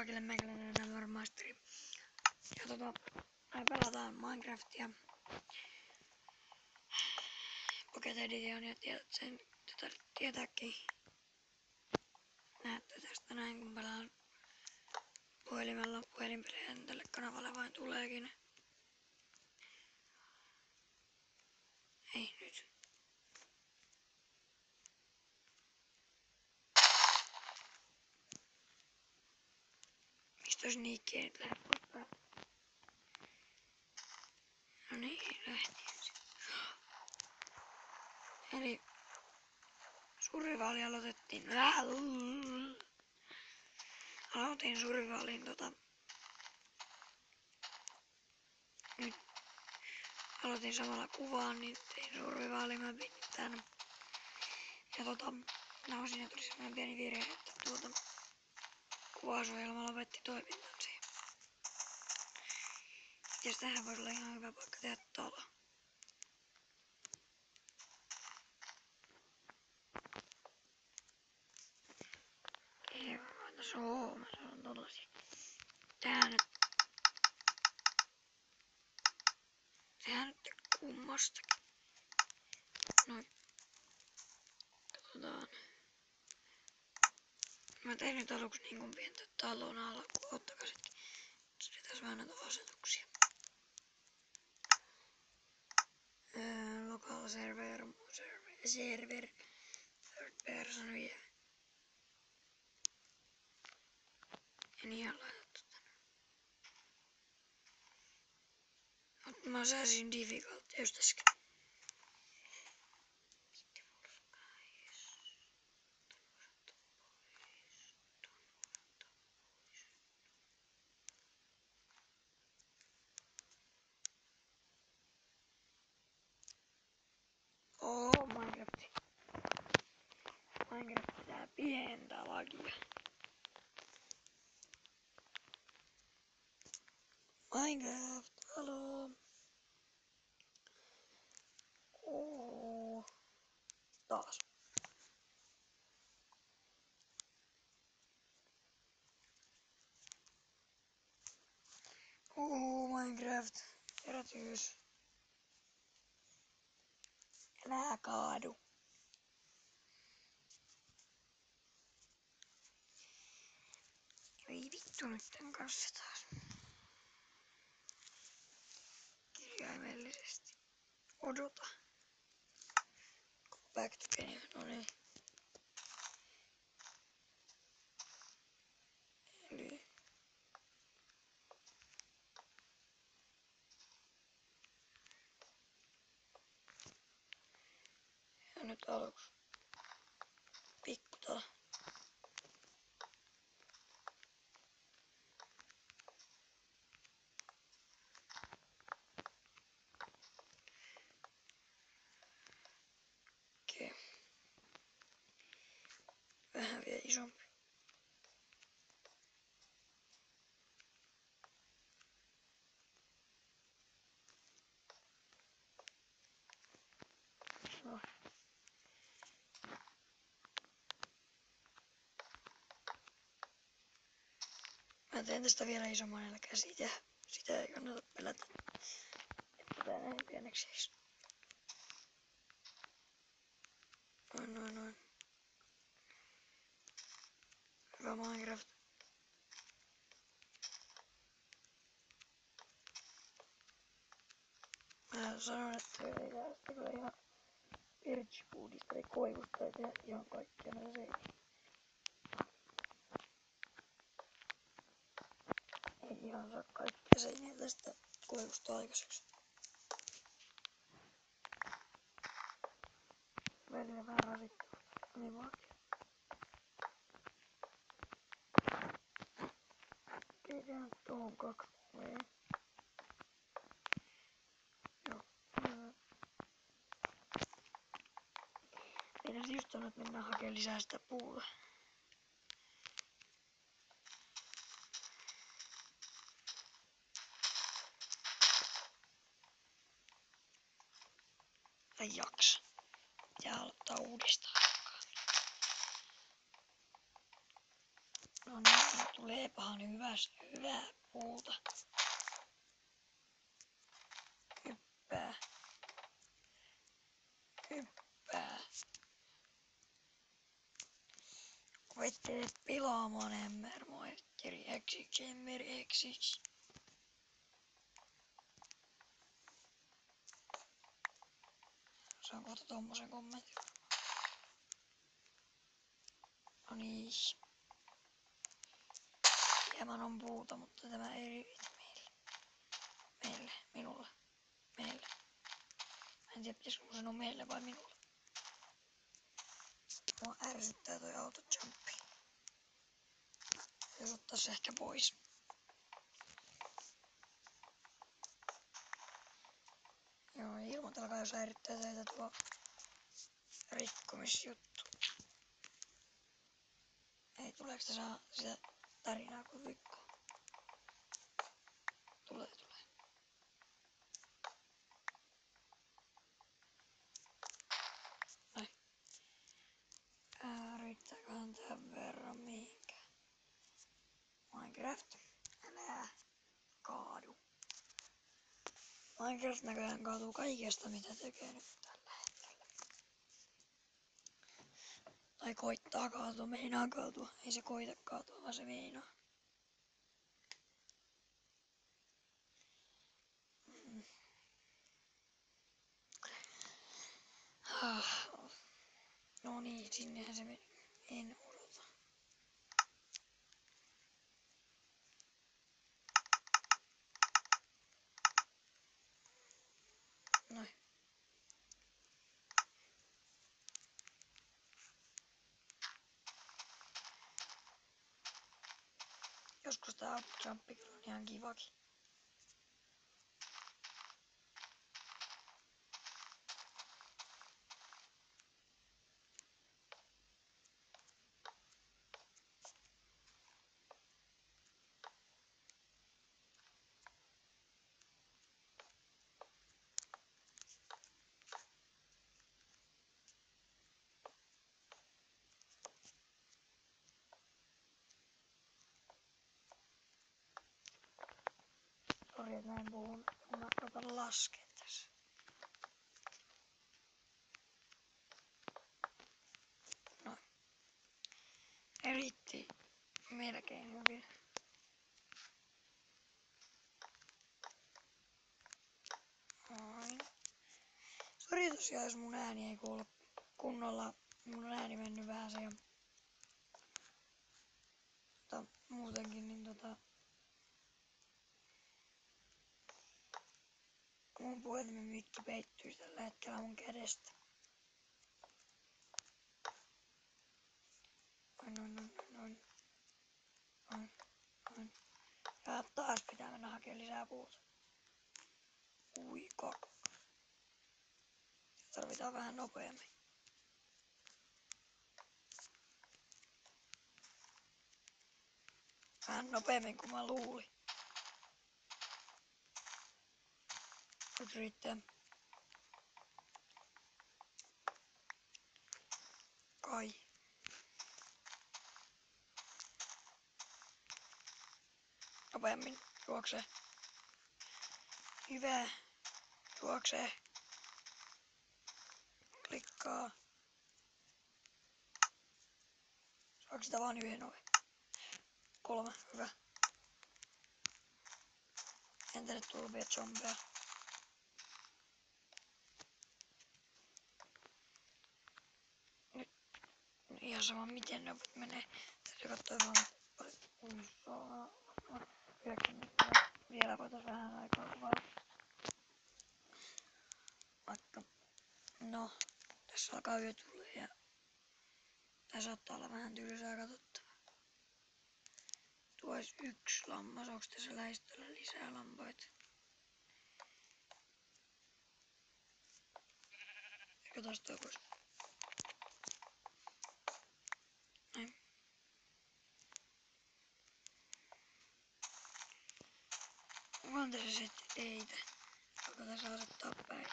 kaikille, meikäläinen Warmasteri. Ja me pelataan Minecraftia. Pocket Edition ja tiedät sen, tietääkin. Näette tästä näin kun pelaan puhelimella. Puhelinpelejä tälle kanavalle vain tuleekin. Ei nyt. Mistä sniikki ei nyt lähde pois päältä? No niin, lähti ensin. Eli survivaali aloitettiin. Aloitin survivaalin nyt aloitin samalla kuvaan, niin tein survivaalimapin tänne. Ja no siinä tuli semmonen pieni virhe, että kuvausohjelma lopetti toimintansa. Ja tähän voisi olla ihan hyvä paikka tehdä talo. Ei varmaan tässä oo, mä sanon tollasia. Tehdään nyt kummastakin. Noin. Katsotaan. Mä tein nyt aluksi niin pientä talon alkuun. Ottakaa sekin. Tässä vähän näitä asetuksia. Local server, third person ja en ihan laitettu tänne. Mutta mä osasin difficult just äsken. Minecraft pitää pientä lagia. Minecraft, haloo. Taas. Minecraft, herätys. Älä kaadu. Ei vittu nyt tän kanssa taas. Kirjaimellisesti. Odota. Go back to game. No niin. Eli. Ja nyt aluksi. Pikkutalo. Okei. Vähän vielä isompi. No. Mä teen tästä vielä isomman älkää sitä ei kannata pelätä. Että tää näin pieneksi jäisi. Noin. Hyvä Minecraft. Mä sanon, että ei tästä kyllä ihan birchwoodista eli koivusta ei tehdä ihan kaikkia näitä seiniä. Ei ihan saa kaikkia seiniä tästä koivusta aikaiseksi. Välillä vähän rasittaa animaatio. Okei, tehdään tohon 2. Joo. Meidän just sanoo, että mennään hakemaan lisää sitä puuta. Ei jaksa. Pitää aloittaa uudestaan. No niin, tulee pahan hyvä. taas hyvää puuta. Hyppää. Hyppää. Koittele pilaamaan Emmermoitteri eksiksi. Saan kohta tommosen kommentin. No niin. Hieman on puuta, mutta tämä ei riitä meille. Minulle. Meille. Mä en tiedä, pitäisikö mun sanoa meille vai minulle. Mua ärsyttää toi autojumpi. Jos ottais ehkä pois. Joo, ilmoitelkaa jos häirittää teitä tuo rikkomisjuttu. Ei, tuleeko saa sitä tarinaa kuin rikko? Tulee. Noin. Riittääköhän tämän verran mihinkään? Minecraft, älä kaadu. Minecraft näköjään kaatuu kaikesta mitä tekee nyt tällä hetkellä. Tai koittaa kaatua, meinaa kaatua. Ei se koita kaatua, vaan se meinaa. No niin, sinnehän se meni. En odota. Noin. Joskus tää jumpi kyllä on ihan kivakin. Sori, että näin puhun, kun mä rupean laskemaan tässä. Noin. Riitti melkein hyvin. Noin. Sori tosiaan, jos mun ääni ei kuulu kunnolla. Mun ääni mennyt vähän se ja muutenkin niin mun puhelimen mikki peittyy tällä hetkellä mun kädestä. Noin. Ja taas pitää mennä hakemaan lisää puuta. Ui kakka. Tarvitaan vähän nopeammin. Vähän nopeammin kuin mä luulin. Nyt riittää. Kai. Nopeammin juoksee. Hyvä. Juoksee. Klikkaa. Saako sitä vaan yhden oven? 3. Hyvä. En tänne tullut vielä zombeja. Nyt ihan sama miten ne menee. Täytyy katsoa vaan. Vielä voitais vähän aikaa kuvata. Vaikka. No. Tässä alkaa yö tulla ja tää saattaa olla vähän tylsää katsottavaa. Tuo olisi 1 lammas. Onks tässä lähistöllä lisää lampaita? Eikö taas toi pois? Näin. Onkohan tässä setteitä? Voiko tässä asettaa päin?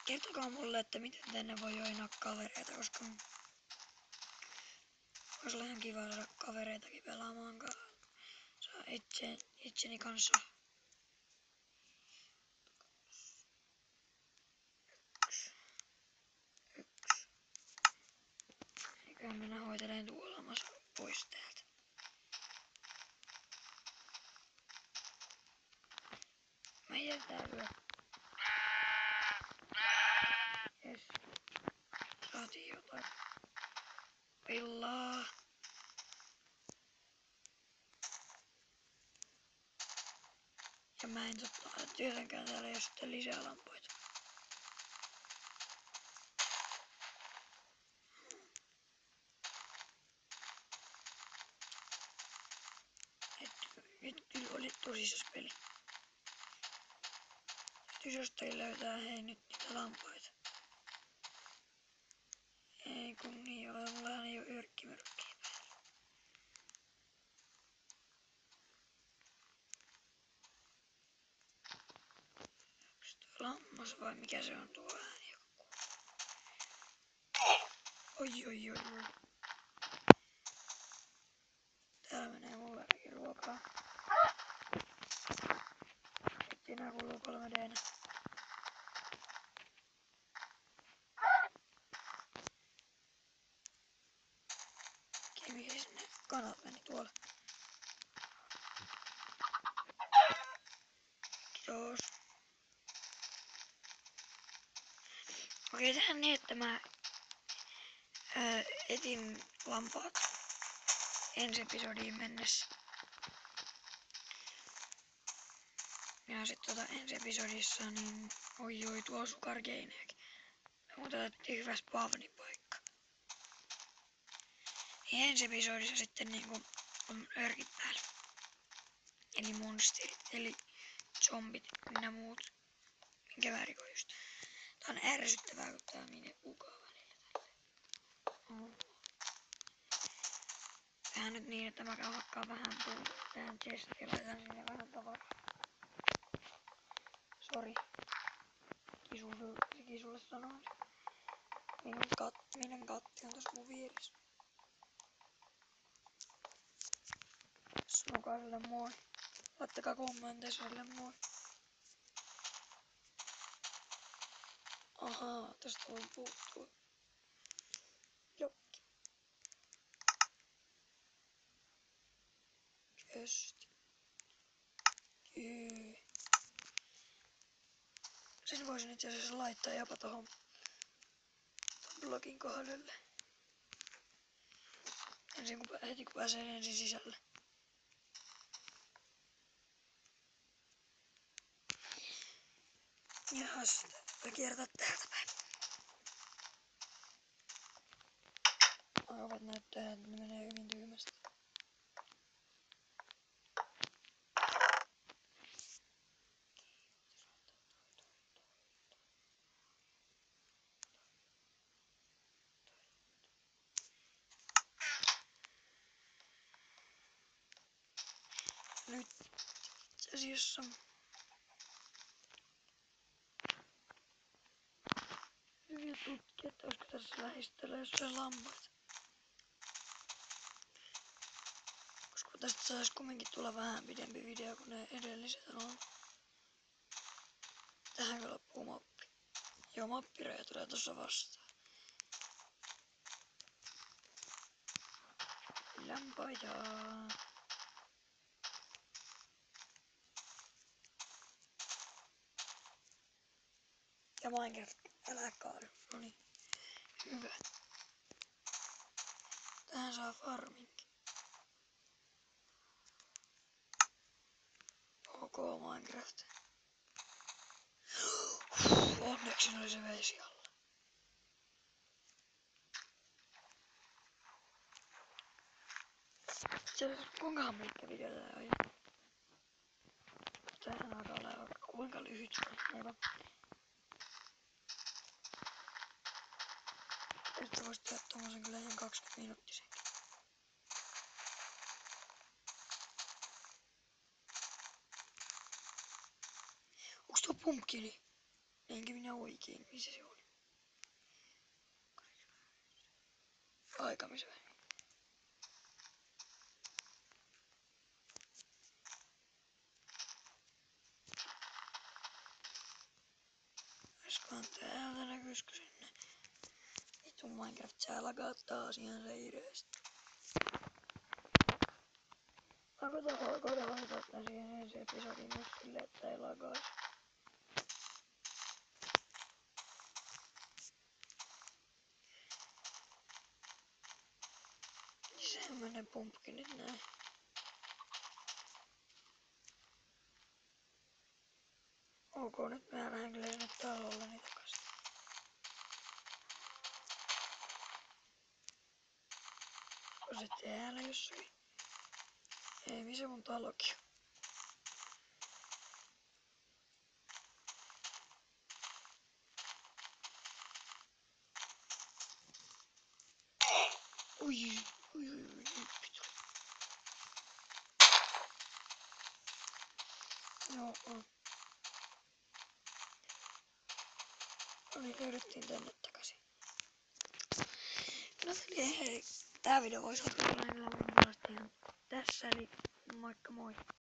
Kertokaa mulle, että miten tänne voi joinaa kavereita, koska olisi ihan kiva saada kavereitakin pelaamaan itseni kanssa. Eiköhän mennä hoiteleen tuolla pois täältä. Mä jätän lyö. Jes. Saatiin jotain. Villaa. Ja mä en tietenkään täällä ei ole sitten lisää lampoita. Nyt kyllä oli tosissas peli. Jos jostain löytää hei nyt niitä lampaita. Ei kun niin ole, mullahan ei oo yrkkimyrkkiä päällä. Onks toi lammas vai mikä se on tuo ääni joku? Oi. Täällä menee mullekin ruokaa. Nyt nää kuuluu 3D:nä. Mihin sinne kanat meni tuolla? Kiitos. Okei, tehdään niin, että mä etin lampaat ensi episodiin mennessä. Ja sit ensi episodissa niin oi tuo sukargeineekin. Me otettiin hyvä spawnipaikka. Ja ensi episodissa sitten niinku on örkit päällä. Eli monsterit, eli zombit ynnä muut. Minkä väärikö just. Tää on ärsyttävää kun tää menee kukaan välillä tälleen. Tehdään nyt niin, että mä käyn hakkaa vähän puuta tähän chestiin ja laitan sinne vähän tavaraa. Sori. Kisulle sanoin. Minun katti on tossa mun vieressä. Snokaiselle moi. Laittakaa kommenteissa sille moi. Ahaa, tästä voi puuttua. Jokki. Kösti. Kyy. Sen voisin itse asiassa laittaa jopa tohon blogin kohdalle. Heti kun pääsee ensin sisälle. Jahas, voi kiertää täältä päin. Arvat näyttää, että ne menee hyvin tyhmästi. Nyt itse asiassa hyviä tutkia, että olisiko tässä lähistöllä jossain lampaita. Koska tästä saisi kumminkin tulla vähän pidempi video kuin ne edelliset on ollut. Tähänkö loppuu mappi? Joo, mappireja tulee tossa vastaan. Lampaita. Ja Minecraft, älä kaadu. Noniin. Hyvä. Tähän saa farminkin. Ok Minecraft. Onneksi oli se vesi alla. Kuinkahan pitkä video tää on? Tähän alkaa olla kuinka lyhyt se on. Tästä voisi tehdä tommosen kyllä ihan 20 minuuttisenkin. Onks tuo pumpkini? Enkä minä oikein, missä se oli? Aikamisväri. Olisikohan täältä näkyisikö sinne? Vitun Minecraft sää lagaa taas ihan reireesti. Koita hoitaa tän siihen ensi episodin myös silleen, että ei lagais. Sehän menee pumpkinit näin. Ok, nyt mä lähden kyllä sinne talolleni takas. On se täällä jossakin? Ei, missä mun talokin on? Ui, vittu. Joo, on. No niin, löydettiin tänne takaisin. No niin, hei. Tää video voisi olla tällainen ihan tässä, eli moikka moi.